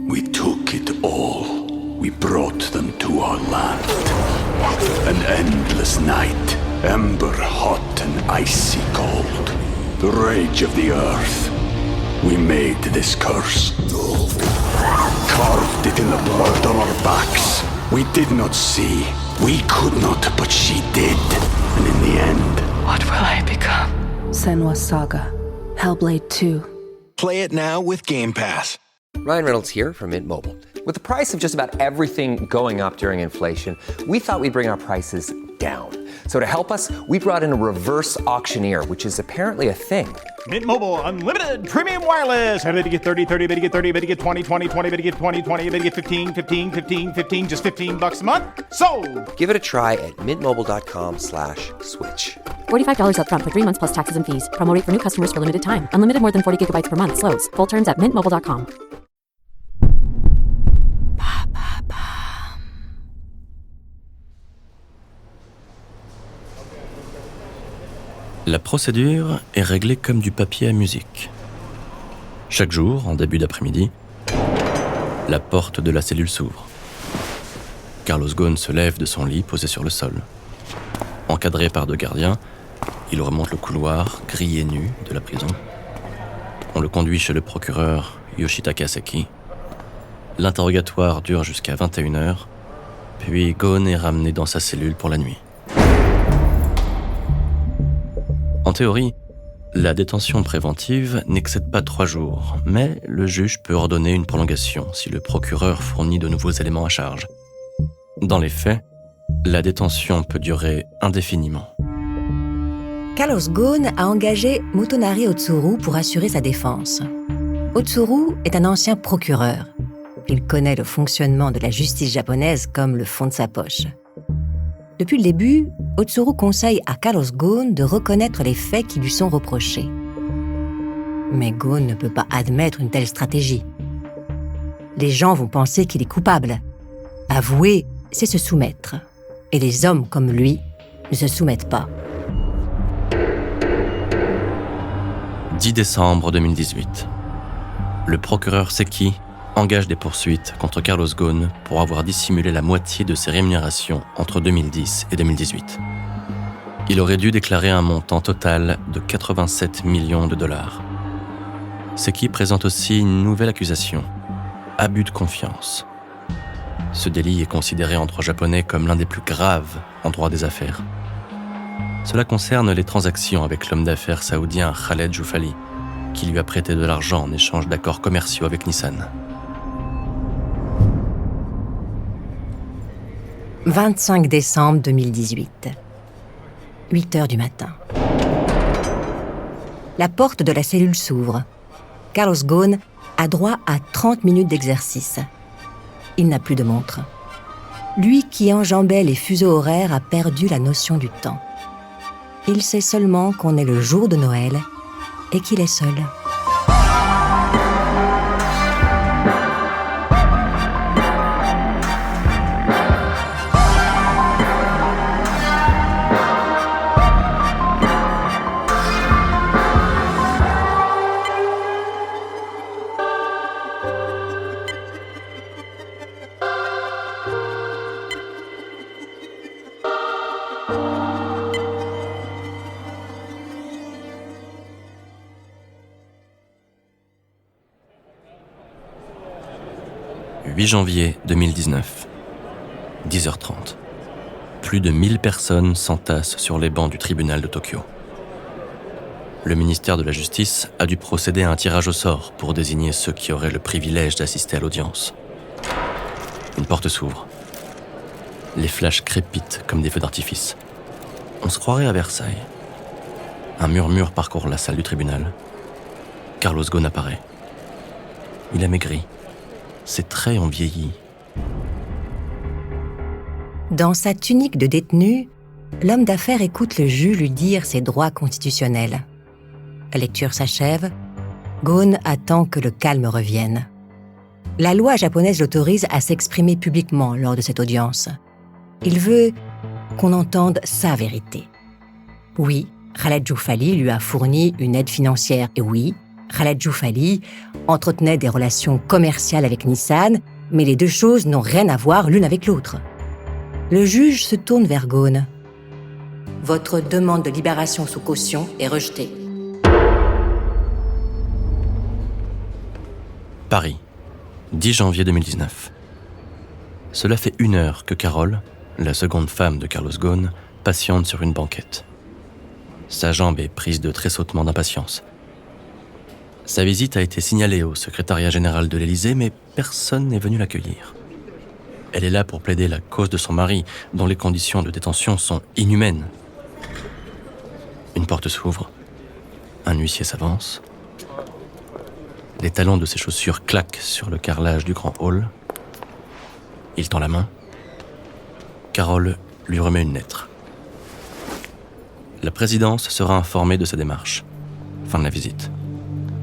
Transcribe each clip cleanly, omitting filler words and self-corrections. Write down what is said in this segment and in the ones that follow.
We took it all. We brought them to our land. An endless night, ember hot and icy cold. The rage of the earth. We made this curse. Carved it in the blood on our backs. We did not see. We could not, but she did. And in the end... What will I become? Senua's Saga. Hellblade 2. Play it now with Game Pass. Ryan Reynolds here from Mint Mobile. With the price of just about everything going up during inflation, we thought we'd bring our prices down. So to help us, we brought in a reverse auctioneer, which is apparently a thing. Mint Mobile Unlimited Premium Wireless. How to get 30, 30, bit to get 30, bit to get 20, 20, 20, bit to get 20, 20, bit to get 15, 15, 15, 15, just $15 a month? Sold! Give it a try at mintmobile.com/switch. $45 up front for 3 months plus taxes and fees. Promo rate for new customers for limited time. Unlimited more than 40 gigabytes per month. Slows full terms at mintmobile.com. La procédure est réglée comme du papier à musique. Chaque jour, en début d'après-midi, la porte de la cellule s'ouvre. Carlos Ghosn se lève de son lit posé sur le sol. Encadré par 2 gardiens, il remonte le couloir gris et nu de la prison. On le conduit chez le procureur Yoshitaka Seki. L'interrogatoire dure jusqu'à 21h, puis Ghosn est ramené dans sa cellule pour la nuit. En théorie, la détention préventive n'excède pas 3 jours, mais le juge peut ordonner une prolongation si le procureur fournit de nouveaux éléments à charge. Dans les faits, la détention peut durer indéfiniment. Carlos Ghosn a engagé Motonari Otsuru pour assurer sa défense. Otsuru est un ancien procureur. Il connaît le fonctionnement de la justice japonaise comme le fond de sa poche. Depuis le début, Otsuru conseille à Carlos Ghosn de reconnaître les faits qui lui sont reprochés. Mais Ghosn ne peut pas admettre une telle stratégie. Les gens vont penser qu'il est coupable. Avouer, c'est se soumettre. Et les hommes comme lui ne se soumettent pas. 10 décembre 2018. Le procureur Seki engage des poursuites contre Carlos Ghosn pour avoir dissimulé la moitié de ses rémunérations entre 2010 et 2018. Il aurait dû déclarer un montant total de 87 millions de dollars. Seki présente aussi une nouvelle accusation, abus de confiance. Ce délit est considéré en droit japonais comme l'un des plus graves en droit des affaires. Cela concerne les transactions avec l'homme d'affaires saoudien Khaled Joufali, qui lui a prêté de l'argent en échange d'accords commerciaux avec Nissan. 25 décembre 2018. 8h du matin. La porte de la cellule s'ouvre. Carlos Ghosn a droit à 30 minutes d'exercice. Il n'a plus de montre. Lui qui enjambait les fuseaux horaires a perdu la notion du temps. Il sait seulement qu'on est le jour de Noël et qu'il est seul. « 8 janvier 2019, 10h30. Plus de 1000 personnes s'entassent sur les bancs du tribunal de Tokyo. Le ministère de la Justice a dû procéder à un tirage au sort pour désigner ceux qui auraient le privilège d'assister à l'audience. Une porte s'ouvre. Les flashs crépitent comme des feux d'artifice. On se croirait à Versailles. Un murmure parcourt la salle du tribunal. Carlos Ghosn apparaît. Il a maigri. Ses traits ont vieilli. Dans sa tunique de détenu, l'homme d'affaires écoute le juge lui dire ses droits constitutionnels. La lecture s'achève. Ghosn attend que le calme revienne. La loi japonaise l'autorise à s'exprimer publiquement lors de cette audience. Il veut qu'on entende sa vérité. Oui, Khaled Joufali lui a fourni une aide financière. Et oui, Khaled Joufali entretenait des relations commerciales avec Nissan, mais les deux choses n'ont rien à voir l'une avec l'autre. Le juge se tourne vers Ghosn. « Votre demande de libération sous caution est rejetée. » Paris, 10 janvier 2019. Cela fait 1 heure que Carole, la seconde femme de Carlos Ghosn, patiente sur une banquette. Sa jambe est prise de tressautements d'impatience. Sa visite a été signalée au secrétariat général de l'Élysée, mais personne n'est venu l'accueillir. Elle est là pour plaider la cause de son mari, dont les conditions de détention sont inhumaines. Une porte s'ouvre. Un huissier s'avance. Les talons de ses chaussures claquent sur le carrelage du grand hall. Il tend la main. Carole lui remet une lettre. La présidence sera informée de sa démarche. Fin de la visite.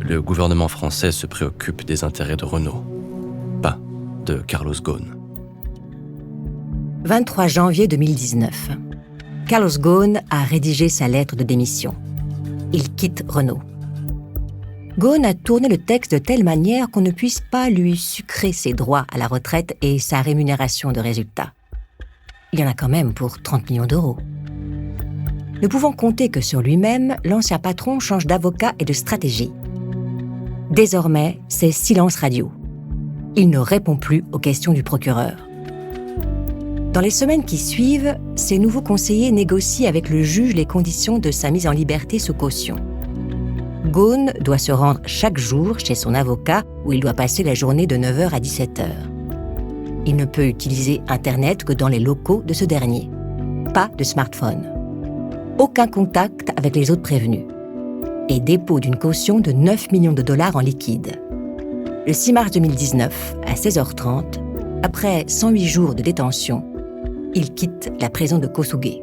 Le gouvernement français se préoccupe des intérêts de Renault, pas de Carlos Ghosn. 23 janvier 2019. Carlos Ghosn a rédigé sa lettre de démission. Il quitte Renault. Ghosn a tourné le texte de telle manière qu'on ne puisse pas lui sucrer ses droits à la retraite et sa rémunération de résultat. Il y en a quand même pour 30 millions d'euros. Ne pouvant compter que sur lui-même, l'ancien patron change d'avocat et de stratégie. Désormais, c'est silence radio. Il ne répond plus aux questions du procureur. Dans les semaines qui suivent, ses nouveaux conseillers négocient avec le juge les conditions de sa mise en liberté sous caution. Ghosn doit se rendre chaque jour chez son avocat où il doit passer la journée de 9h à 17h. Il ne peut utiliser Internet que dans les locaux de ce dernier. Pas de smartphone. Aucun contact avec les autres prévenus. Et dépôt d'une caution de 9 millions de dollars en liquide. Le 6 mars 2019, à 16h30, après 108 jours de détention, il quitte la prison de Kossuth.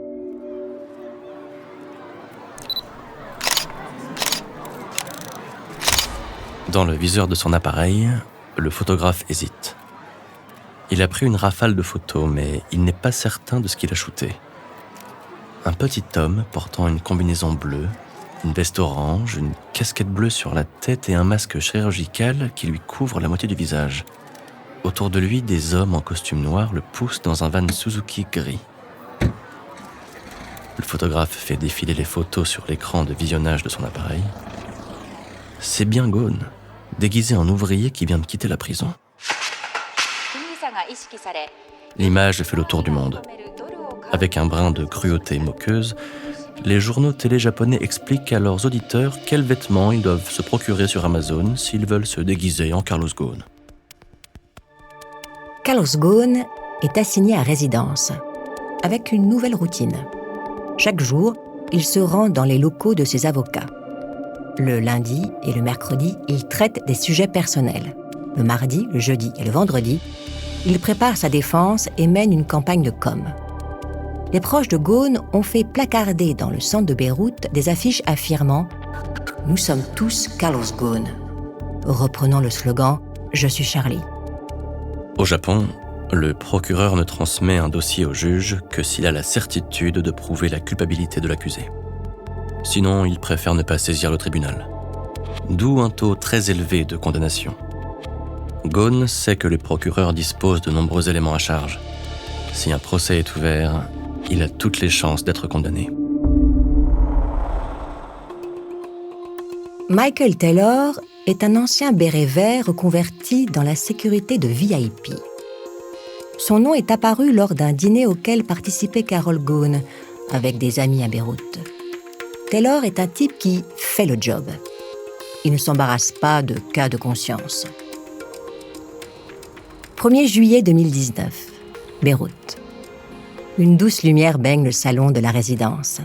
Dans le viseur de son appareil, le photographe hésite. Il a pris une rafale de photos, mais il n'est pas certain de ce qu'il a shooté. Un petit homme portant une combinaison bleue, une veste orange, une casquette bleue sur la tête et un masque chirurgical qui lui couvre la moitié du visage. Autour de lui, des hommes en costume noir le poussent dans un van Suzuki gris. Le photographe fait défiler les photos sur l'écran de visionnage de son appareil. C'est bien Ghosn, déguisé en ouvrier qui vient de quitter la prison. L'image fait le tour du monde. Avec un brin de cruauté moqueuse, les journaux télé japonais expliquent à leurs auditeurs quels vêtements ils doivent se procurer sur Amazon s'ils veulent se déguiser en Carlos Ghosn. Carlos Ghosn est assigné à résidence, avec une nouvelle routine. Chaque jour, il se rend dans les locaux de ses avocats. Le lundi et le mercredi, il traite des sujets personnels. Le mardi, le jeudi et le vendredi, il prépare sa défense et mène une campagne de com'. Les proches de Ghosn ont fait placarder dans le centre de Beyrouth des affiches affirmant « Nous sommes tous Carlos Ghosn », reprenant le slogan « Je suis Charlie ». Au Japon, le procureur ne transmet un dossier au juge que s'il a la certitude de prouver la culpabilité de l'accusé. Sinon, il préfère ne pas saisir le tribunal. D'où un taux très élevé de condamnation. Ghosn sait que le procureur dispose de nombreux éléments à charge. Si un procès est ouvert, il a toutes les chances d'être condamné. Michael Taylor est un ancien béret vert reconverti dans la sécurité de VIP. Son nom est apparu lors d'un dîner auquel participait Carol Ghosn avec des amis à Beyrouth. Taylor est un type qui fait le job. Il ne s'embarrasse pas de cas de conscience. 1er juillet 2019, Beyrouth. Une douce lumière baigne le salon de la résidence.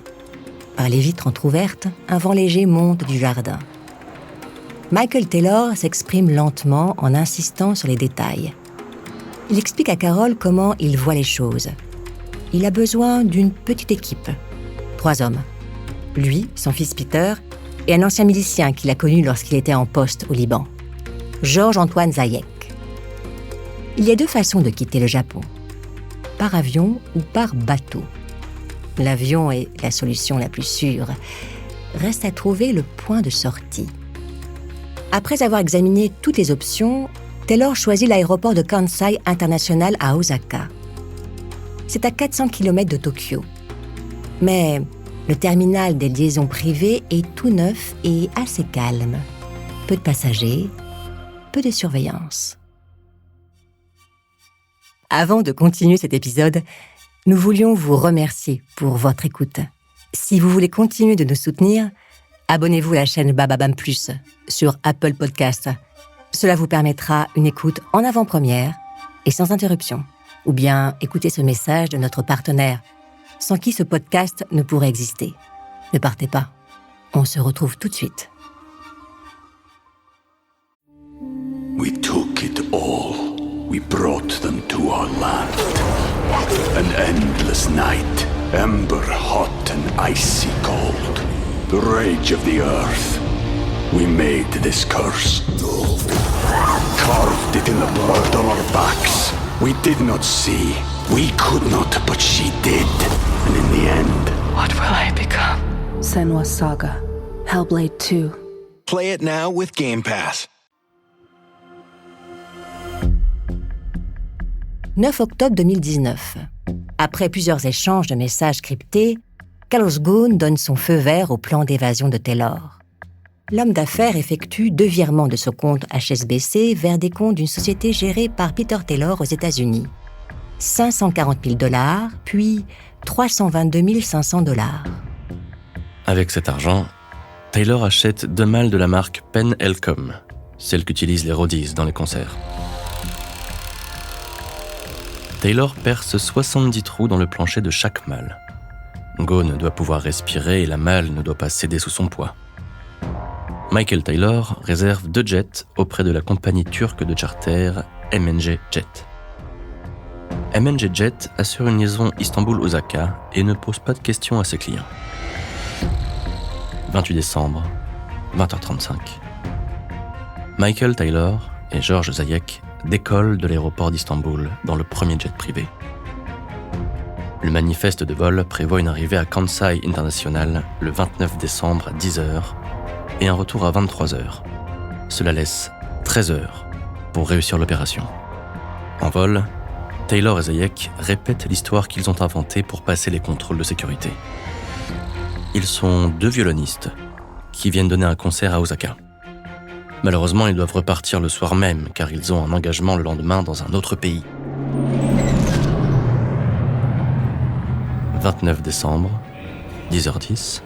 Par les vitres entr'ouvertes, un vent léger monte du jardin. Michael Taylor s'exprime lentement en insistant sur les détails. Il explique à Carol comment il voit les choses. Il a besoin d'une petite équipe. 3 hommes. Lui, son fils Peter, et un ancien milicien qu'il a connu lorsqu'il était en poste au Liban. Georges-Antoine Zayek. Il y a 2 façons de quitter le Japon. Par avion ou par bateau. L'avion est la solution la plus sûre. Reste à trouver le point de sortie. Après avoir examiné toutes les options, Taylor choisit l'aéroport de Kansai International à Osaka. C'est à 400 km de Tokyo. Mais le terminal des liaisons privées est tout neuf et assez calme. Peu de passagers, peu de surveillance. Avant de continuer cet épisode, nous voulions vous remercier pour votre écoute. Si vous voulez continuer de nous soutenir, abonnez-vous à la chaîne Bababam Plus sur Apple Podcasts. Cela vous permettra une écoute en avant-première et sans interruption. Ou bien écoutez ce message de notre partenaire, sans qui ce podcast ne pourrait exister. Ne partez pas. On se retrouve tout de suite. We took it all. We brought them to our land. An endless night, ember hot and icy cold. The rage of the earth. We made this curse. Carved it in the blood on our backs. We did not see. We could not, but she did. And in the end, What will I become? Senua's Saga. Hellblade 2. Play it now with Game Pass. 9 octobre 2019. Après plusieurs échanges de messages cryptés, Carlos Ghosn donne son feu vert au plan d'évasion de Taylor. L'homme d'affaires effectue 2 virements de ce compte HSBC vers des comptes d'une société gérée par Peter Taylor aux États-Unis. $540 000, puis $322 500. Avec cet argent, Taylor achète 2 malles de la marque Penn Elcom, celle qu'utilisent les roadies dans les concerts. Taylor perce 70 trous dans le plancher de chaque malle. Ghosn doit pouvoir respirer et la malle ne doit pas céder sous son poids. Michael Taylor réserve 2 jets auprès de la compagnie turque de charter MNG Jet. MNG Jet assure une liaison Istanbul-Osaka et ne pose pas de questions à ses clients. 28 décembre, 20h35. Michael Taylor et George Zayek décollent de l'aéroport d'Istanbul dans le premier jet privé. Le manifeste de vol prévoit une arrivée à Kansai International le 29 décembre à 10h et un retour à 23h. Cela laisse 13 heures pour réussir l'opération. En vol, Taylor et Zayek répètent l'histoire qu'ils ont inventée pour passer les contrôles de sécurité. Ils sont 2 violonistes qui viennent donner un concert à Osaka. Malheureusement, ils doivent repartir le soir même car ils ont un engagement le lendemain dans un autre pays. 29 décembre, 10h10,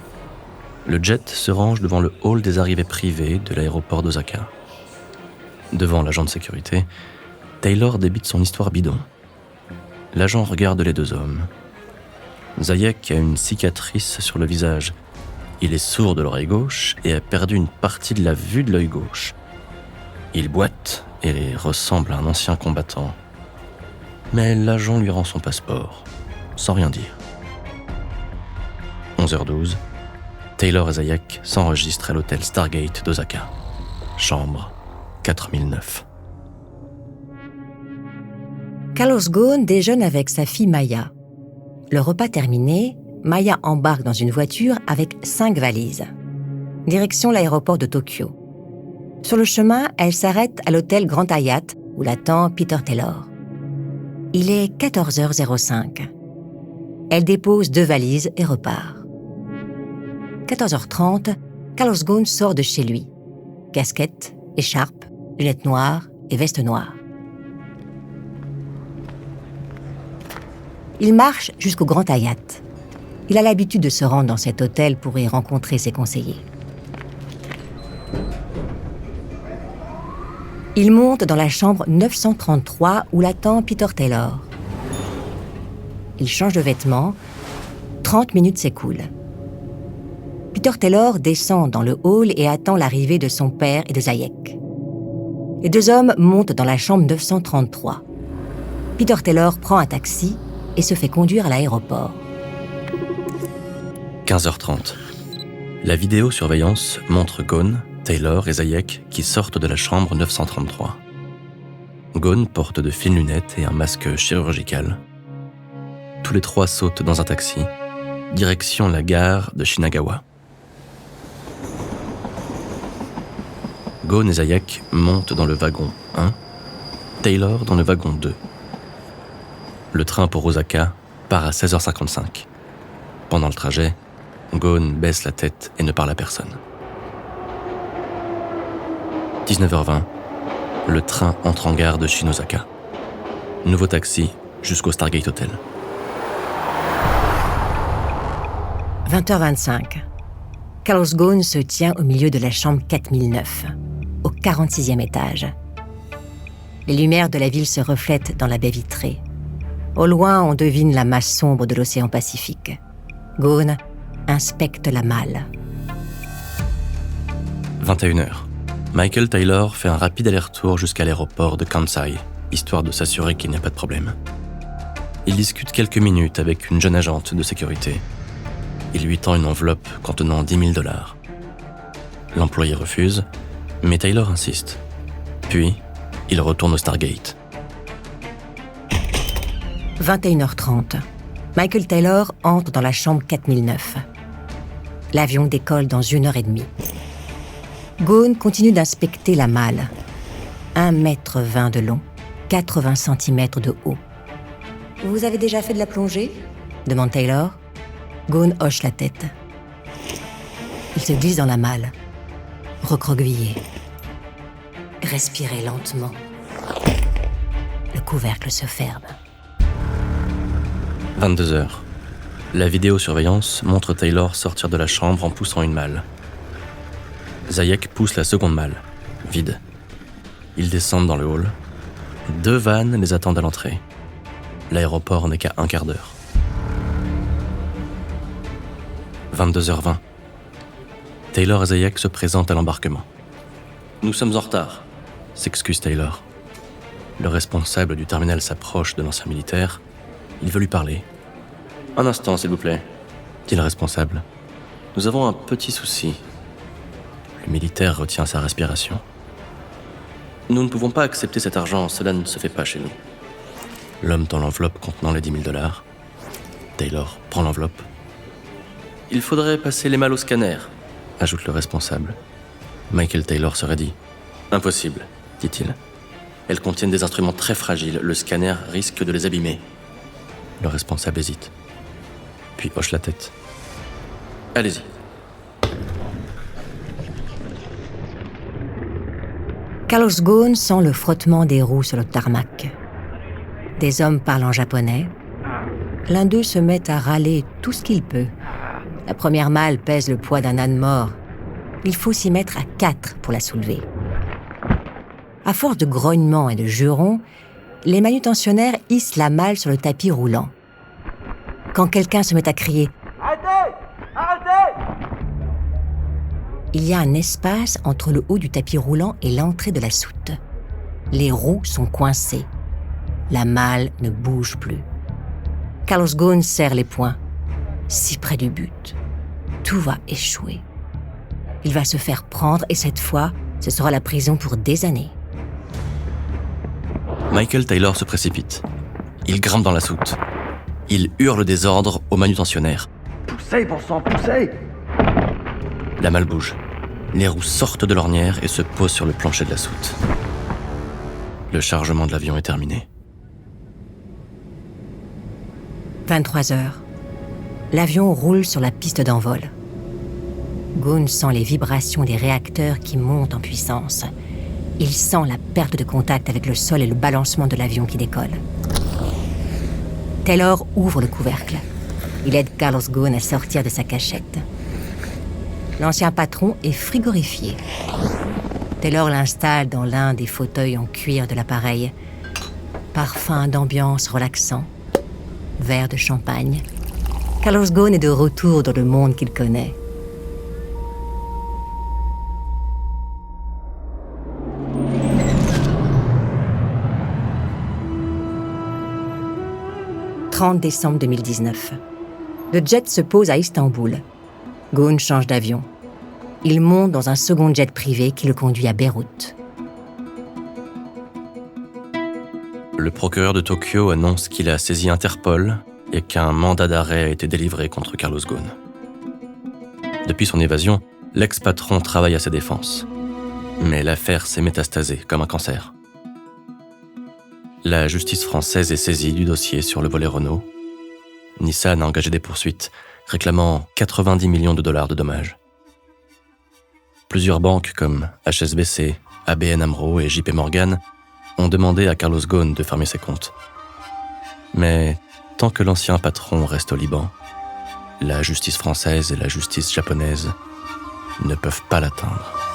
le jet se range devant le hall des arrivées privées de l'aéroport d'Osaka. Devant l'agent de sécurité, Taylor débite son histoire bidon. L'agent regarde les 2 hommes. Zayek a une cicatrice sur le visage. Il est sourd de l'oreille gauche et a perdu une partie de la vue de l'œil gauche. Il boite et ressemble à un ancien combattant. Mais l'agent lui rend son passeport, sans rien dire. 11h12, Taylor et Zayek s'enregistrent à l'hôtel Stargate d'Osaka. Chambre 4009. Carlos Ghosn déjeune avec sa fille Maya. Le repas terminé, Maya embarque dans une voiture avec 5 valises. Direction l'aéroport de Tokyo. Sur le chemin, elle s'arrête à l'hôtel Grand Hyatt où l'attend Peter Taylor. Il est 14h05. Elle dépose 2 valises et repart. 14h30, Carlos Ghosn sort de chez lui. Casquette, écharpe, lunettes noires et veste noire. Il marche jusqu'au Grand Hyatt. Il a l'habitude de se rendre dans cet hôtel pour y rencontrer ses conseillers. Il monte dans la chambre 933 où l'attend Peter Taylor. Il change de vêtements. 30 minutes s'écoulent. Peter Taylor descend dans le hall et attend l'arrivée de son père et de Zayek. Les 2 hommes montent dans la chambre 933. Peter Taylor prend un taxi et se fait conduire à l'aéroport. 15h30. La vidéosurveillance montre Ghosn, Taylor et Zayek qui sortent de la chambre 933. Ghosn porte de fines lunettes et un masque chirurgical. Tous les 3 sautent dans un taxi, direction la gare de Shinagawa. Ghosn et Zayek montent dans le wagon 1, Taylor dans le wagon 2. Le train pour Osaka part à 16h55. Pendant le trajet, Ghosn baisse la tête et ne parle à personne. 19h20, le train entre en gare de Shin-Osaka. Nouveau taxi jusqu'au Stargate Hotel. 20h25. Carlos Ghosn se tient au milieu de la chambre 4009, au 46e étage. Les lumières de la ville se reflètent dans la baie vitrée. Au loin, on devine la masse sombre de l'océan Pacifique. Ghosn inspecte la malle. 21h. Michael Taylor fait un rapide aller-retour jusqu'à l'aéroport de Kansai, histoire de s'assurer qu'il n'y a pas de problème. Il discute quelques minutes avec une jeune agente de sécurité. Il lui tend une enveloppe contenant $10 000. L'employé refuse, mais Taylor insiste. Puis, il retourne au Stargate. 21h30. Michael Taylor entre dans la chambre 4009. L'avion décolle dans 1h30. Ghosn continue d'inspecter la malle. 1,20 m de long, 80 cm de haut. « Vous avez déjà fait de la plongée ?» demande Taylor. Ghosn hoche la tête. Il se glisse dans la malle, recroquevillé. Respirez lentement. Le couvercle se ferme. 22h. La vidéosurveillance montre Taylor sortir de la chambre en poussant une malle. Zayek pousse la seconde malle, vide. Ils descendent dans le hall. 2 vannes les attendent à l'entrée. L'aéroport n'est qu'à un quart d'heure. 22h20. Taylor et Zayek se présentent à l'embarquement. « Nous sommes en retard », s'excuse Taylor. Le responsable du terminal s'approche de l'ancien militaire. Il veut lui parler. « Un instant, s'il vous plaît », dit le responsable. « Nous avons un petit souci. » Le militaire retient sa respiration. « Nous ne pouvons pas accepter cet argent, cela ne se fait pas chez nous. » L'homme tend l'enveloppe contenant les $10 000. Taylor prend l'enveloppe. « Il faudrait passer les malles au scanner », ajoute le responsable. Michael Taylor se raidit. « Impossible, dit-il. Elles contiennent des instruments très fragiles, le scanner risque de les abîmer. » Le responsable hésite, puis hoche la tête. « Allez-y. » Carlos Ghosn sent le frottement des roues sur le tarmac. Des hommes parlent en japonais. L'un d'eux se met à râler tout ce qu'il peut. La première malle pèse le poids d'un âne mort. Il faut s'y mettre à 4 pour la soulever. À force de grognements et de jurons, les manutentionnaires hissent la malle sur le tapis roulant. Quand quelqu'un se met à crier « Arrêtez ! Arrêtez !» il y a un espace entre le haut du tapis roulant et l'entrée de la soute. Les roues sont coincées. La malle ne bouge plus. Carlos Ghosn serre les poings. Si près du but. Tout va échouer. Il va se faire prendre et cette fois, ce sera la prison pour des années. Michael Taylor se précipite. Il grimpe dans la soute. Il hurle des ordres aux manutentionnaires. « Poussez, bon sang, poussez !» La malle bouge. Les roues sortent de l'ornière et se posent sur le plancher de la soute. Le chargement de l'avion est terminé. 23 heures. L'avion roule sur la piste d'envol. Ghosn sent les vibrations des réacteurs qui montent en puissance. Il sent la perte de contact avec le sol et le balancement de l'avion qui décolle. Taylor ouvre le couvercle. Il aide Carlos Ghosn à sortir de sa cachette. L'ancien patron est frigorifié. Taylor l'installe dans l'un des fauteuils en cuir de l'appareil. Parfum d'ambiance relaxant. Verre de champagne. Carlos Ghosn est de retour dans le monde qu'il connaît. « 30 décembre 2019. Le jet se pose à Istanbul. Ghosn change d'avion. Il monte dans un second jet privé qui le conduit à Beyrouth. Le procureur de Tokyo annonce qu'il a saisi Interpol et qu'un mandat d'arrêt a été délivré contre Carlos Ghosn. Depuis son évasion, l'ex-patron travaille à sa défense. Mais l'affaire s'est métastasée comme un cancer. La justice française est saisie du dossier sur le volet Renault. Nissan a engagé des poursuites, réclamant 90 millions de dollars de dommages. Plusieurs banques comme HSBC, ABN AMRO et JP Morgan ont demandé à Carlos Ghosn de fermer ses comptes. Mais tant que l'ancien patron reste au Liban, la justice française et la justice japonaise ne peuvent pas l'atteindre.